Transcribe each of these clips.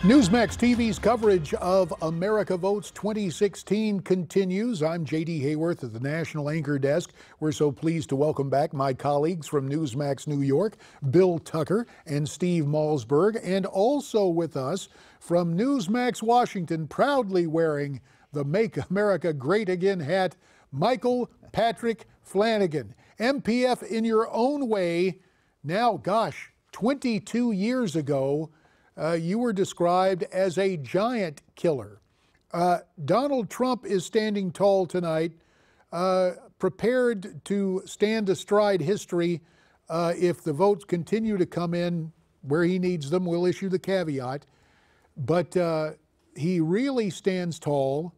Newsmax TV's coverage of America Votes 2016 continues. I'm J.D. Hayworth at the National Anchor Desk. We're so pleased to welcome back my colleagues from Newsmax New York, Bill Tucker and Steve Malzberg, and also with us from Newsmax Washington, proudly wearing the Make America Great Again hat, Michael Patrick Flanagan. MPF, in your own way, now, 22 years ago, you were described as a giant killer. Donald Trump is standing tall tonight, prepared to stand astride history. If the votes continue to come in where he needs them, we'll issue the caveat. But he really stands tall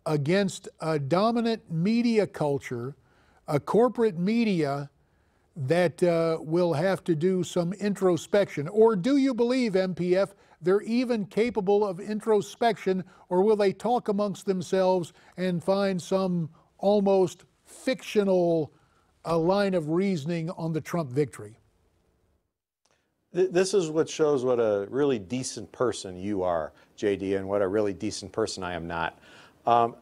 against a dominant media culture, a corporate media that will have to do some introspection. Or do you believe, MPF, they're even capable of introspection, or will they talk amongst themselves and find some almost fictional line of reasoning on the Trump victory? This is what shows what a really decent person you are, JD, and what a really decent person I am not.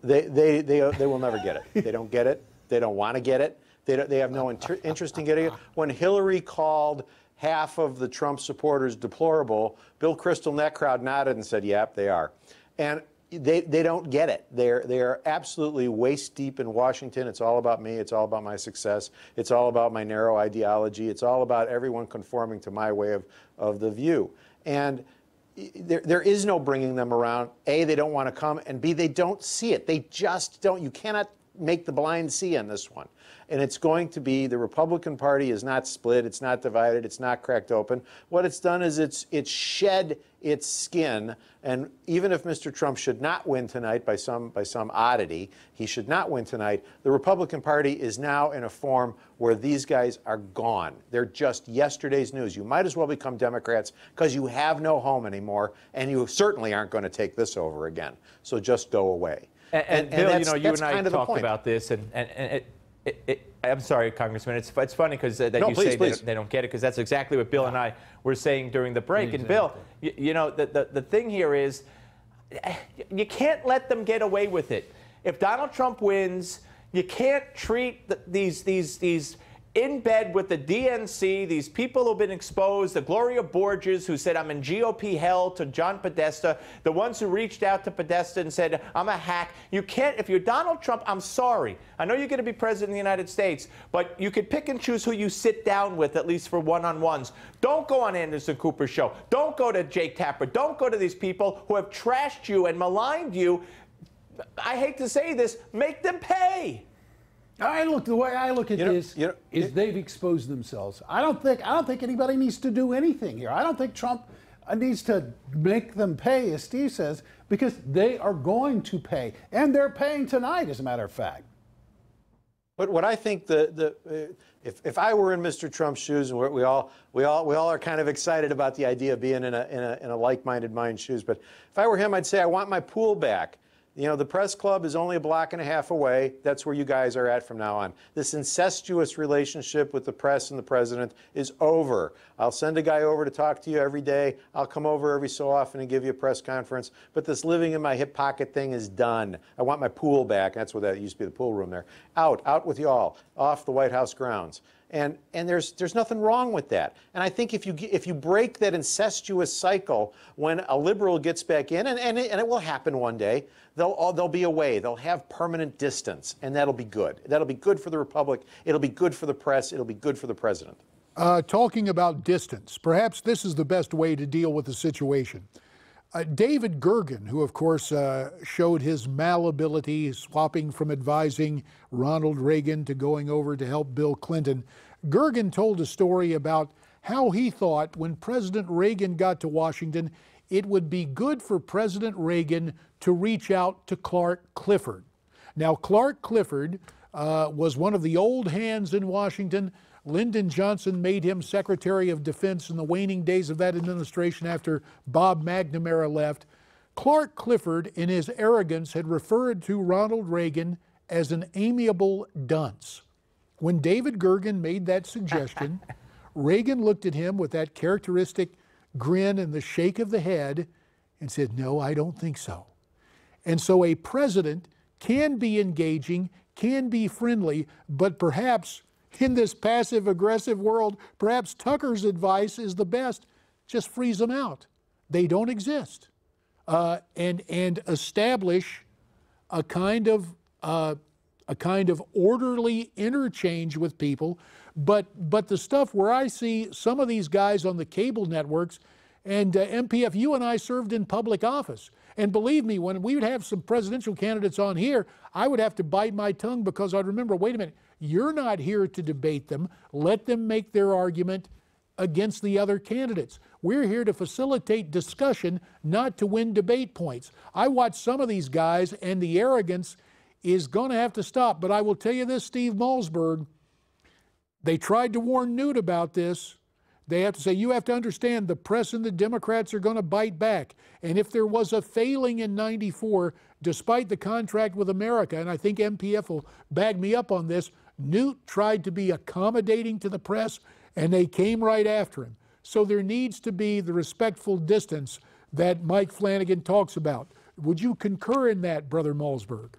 They will never get it. They don't get it. They don't want to get it. They have no interest in getting it. When Hillary called half of the Trump supporters deplorable, Bill Kristol and that crowd nodded and said, yep, they are. And they don't get it. They're absolutely waist deep in Washington. It's all about me. It's all about my success. It's all about my narrow ideology. It's all about everyone conforming to my way of the view. And there is no bringing them around. A, they don't want to come, and B, they don't see it. They just don't. You cannot make the blind see on this one. And it's going to be, the Republican Party is not split, it's not divided, it's not cracked open. What it's done is it's shed its skin, and even if Mr. Trump should not win tonight by some oddity, he should not win tonight, the Republican Party is now in a form where these guys are gone. They're just yesterday's news. You might as well become Democrats because you have no home anymore, and you certainly aren't going to take this over again. So just go away. And Bill, you know, you and I talked about this, and I'm sorry, Congressman. It's funny because that you say they don't get it, because that's exactly what Bill and I were saying during the break. Exactly. And Bill, you know, the thing here is you can't let them get away with it. If Donald Trump wins, you can't treat these in bed with the DNC, these people who've been exposed, the Gloria Borges who said, I'm in GOP hell, to John Podesta, the ones who reached out to Podesta and said, I'm a hack. You can't, if you're Donald Trump, I'm sorry. I know you're going to be president of the United States, but you could pick and choose who you sit down with, at least for one-on-ones. Don't go on Anderson Cooper's show. Don't go to Jake Tapper. Don't go to these people who have trashed you and maligned you. I hate to say this, make them pay. The way I look at this is they've exposed themselves. I don't think anybody needs to do anything here. I don't think Trump needs to make them pay, as Steve says, because they are going to pay, and they're paying tonight, as a matter of fact. But what I think if I were in Mr. Trump's shoes, and we all are kind of excited about the idea of being in a like-minded mind's shoes, but if I were him, I'd say I want my pool back. You know, the press club is only a block and a half away. That's where you guys are at from now on. This incestuous relationship with the press and the president is over. I'll send a guy over to talk to you every day. I'll come over every so often and give you a press conference. But this living in my hip pocket thing is done. I want my pool back. That's what that used to be, the pool room there. Out with y'all, off the White House grounds. And there's nothing wrong with that. And I think if you break that incestuous cycle, when a liberal gets back in, and it will happen one day, they'll be away. They'll have permanent distance, and that'll be good. That'll be good for the Republic. It'll be good for the press. It'll be good for the president. Talking about distance, perhaps this is the best way to deal with the situation. David Gergen, who of course showed his malleability, swapping from advising Ronald Reagan to going over to help Bill Clinton, Gergen told a story about how he thought when President Reagan got to Washington, it would be good for President Reagan to reach out to Clark Clifford. Now, Clark Clifford was one of the old hands in Washington. Lyndon Johnson made him Secretary of Defense in the waning days of that administration after Bob McNamara left. Clark Clifford, in his arrogance, had referred to Ronald Reagan as an amiable dunce. When David Gergen made that suggestion, Reagan looked at him with that characteristic grin and the shake of the head. and said, no, I don't think so. And so a president can be engaging, can be friendly, but perhaps in this passive-aggressive world, perhaps Tucker's advice is the best. Just freeze them out. They don't exist. And establish a kind of orderly interchange with people. But the stuff where I see some of these guys on the cable networks, and MPF, you and I served in public office. And believe me, when we would have some presidential candidates on here, I would have to bite my tongue because I'd remember, wait a minute, you're not here to debate them. Let them make their argument against the other candidates. We're here to facilitate discussion, not to win debate points. I watch some of these guys, and the arrogance is going to have to stop. But I will tell you this, Steve Malzberg, they tried to warn Newt about this. They have to say, you have to understand the press and the Democrats are going to bite back. And if there was a failing in '94, despite the contract with America, and I think MPF will back me up on this, Newt tried to be accommodating to the press, and they came right after him. So there needs to be the respectful distance that Mike Flanagan talks about. Would you concur in that, Brother Malzberg?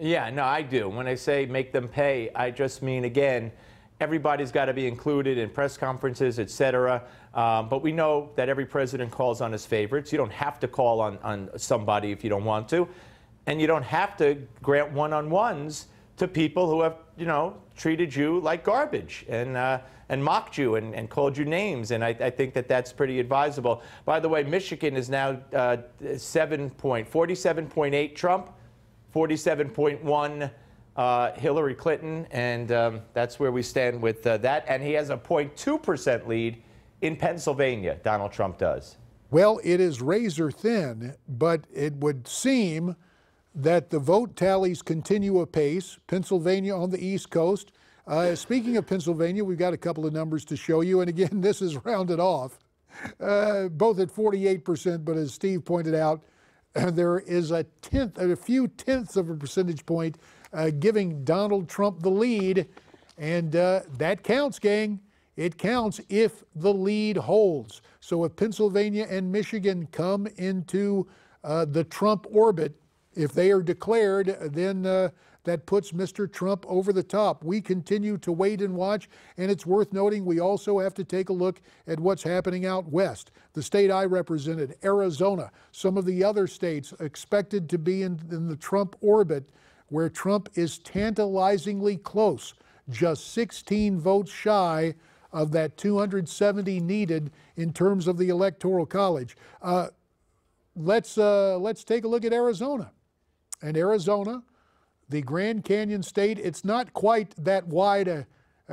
Yeah, no, I do. When I say make them pay, I just mean, again, everybody's got to be included in press conferences, et cetera. But we know that every president calls on his favorites. You don't have to call on somebody if you don't want to. And you don't have to grant one-on-ones to people who have, treated you like garbage and mocked you and called you names. And I think that that's pretty advisable. By the way, Michigan is now 47.8 Trump, 47.1 Hillary Clinton, and that's where we stand with that. And he has a 0.2% lead in Pennsylvania, Donald Trump does. Well, it is razor thin, but it would seem that the vote tallies continue apace. Pennsylvania on the East Coast. Speaking of Pennsylvania, we've got a couple of numbers to show you. And again, this is rounded off, both at 48%, but as Steve pointed out, there is a few tenths of a percentage point giving Donald Trump the lead. And that counts, gang. It counts if the lead holds. So if Pennsylvania and Michigan come into the Trump orbit, if they are declared, then that puts Mr. Trump over the top. We continue to wait and watch, and it's worth noting we also have to take a look at what's happening out west. The state I represented, Arizona, some of the other states expected to be in the Trump orbit, where Trump is tantalizingly close, just 16 votes shy of that 270 needed in terms of the Electoral College. Let's take a look at Arizona. And Arizona, the Grand Canyon state, it's not quite that wide a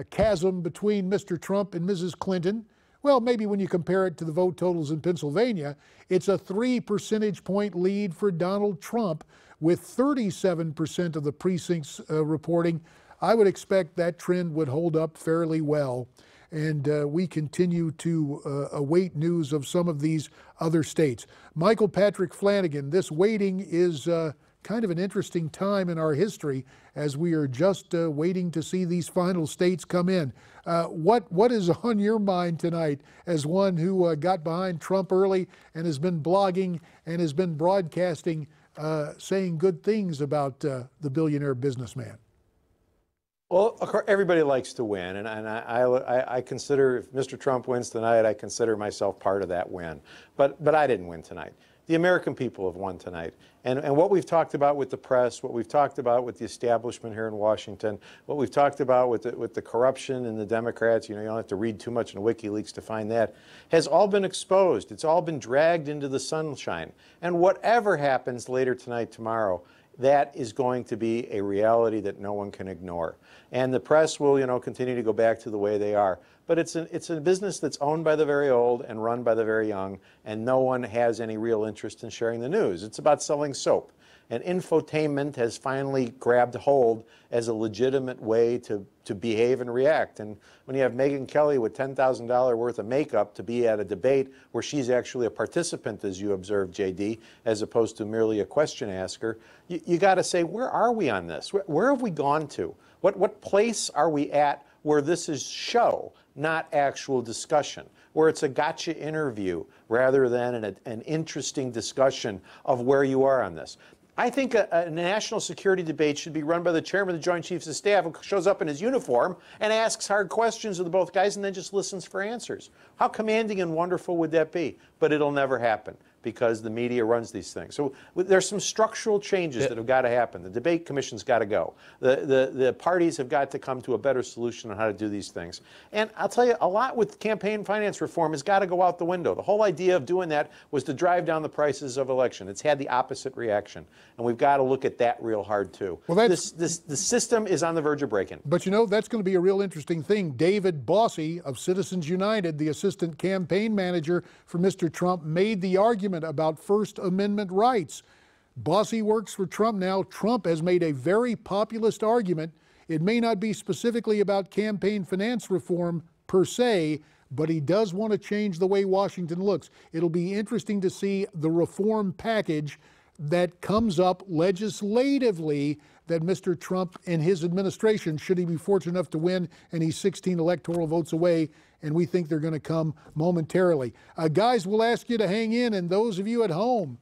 chasm between Mr. Trump and Mrs. Clinton. Well, maybe when you compare it to the vote totals in Pennsylvania, it's a 3 percentage point lead for Donald Trump with 37% of the precincts reporting. I would expect that trend would hold up fairly well. And we continue to await news of some of these other states. Michael Patrick Flanagan, this waiting is kind of an interesting time in our history as we are just waiting to see these final states come in. What is on your mind tonight as one who got behind Trump early and has been blogging and has been broadcasting, saying good things about the billionaire businessman? Well, everybody likes to win, and I consider, if Mr. Trump wins tonight, I consider myself part of that win. But I didn't win tonight. The American people have won tonight. And what we've talked about with the press, what we've talked about with the establishment here in Washington, what we've talked about with the corruption in the Democrats, you don't have to read too much in WikiLeaks to find that, has all been exposed. It's all been dragged into the sunshine. And whatever happens later tonight, tomorrow, that is going to be a reality that no one can ignore. And the press will, continue to go back to the way they are. But it's a business that's owned by the very old and run by the very young, and no one has any real interest in sharing the news. It's about selling soap. And infotainment has finally grabbed hold as a legitimate way to behave and react. And when you have Megyn Kelly with $10,000 worth of makeup to be at a debate where she's actually a participant, as you observed, JD, as opposed to merely a question asker, you got to say, where are we on this? Where have we gone to? What place are we at where this is show, not actual discussion, where it's a gotcha interview rather than an interesting discussion of where you are on this. I think a national security debate should be run by the chairman of the Joint Chiefs of Staff, who shows up in his uniform and asks hard questions of the both guys and then just listens for answers. How commanding and wonderful would that be? But it'll never happen because the media runs these things. So there's some structural changes that have got to happen. The debate commission's got to go. The parties have got to come to a better solution on how to do these things. And I'll tell you, a lot with campaign finance reform has got to go out the window. The whole idea of doing that was to drive down the prices of election. It's had the opposite reaction. And we've got to look at that real hard, too. Well, the system is on the verge of breaking. But you know, that's going to be a real interesting thing. David Bossie of Citizens United, the assistant campaign manager for Mr. Trump, made the argument about First Amendment rights. Bossie works for Trump now. Trump has made a very populist argument. It may not be specifically about campaign finance reform per se, but he does want to change the way Washington looks. It'll be interesting to see the reform package that comes up legislatively that Mr. Trump and his administration, should he be fortunate enough to win, and he's 16 electoral votes away, and we think they're going to come momentarily. Guys, we'll ask you to hang in, and those of you at home,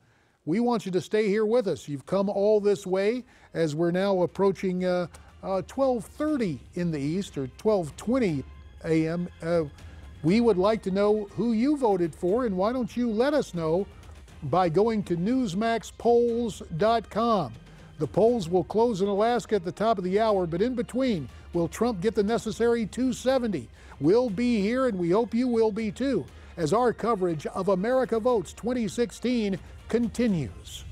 we want you to stay here with us. You've come all this way as we're now approaching 12:30 in the East, or 12:20 a.m. We would like to know who you voted for, and why don't you let us know by going to newsmaxpolls.com. The polls will close in Alaska at the top of the hour, but in between, will Trump get the necessary 270? We'll be here, and we hope you will be too, as our coverage of America Votes 2016 continues.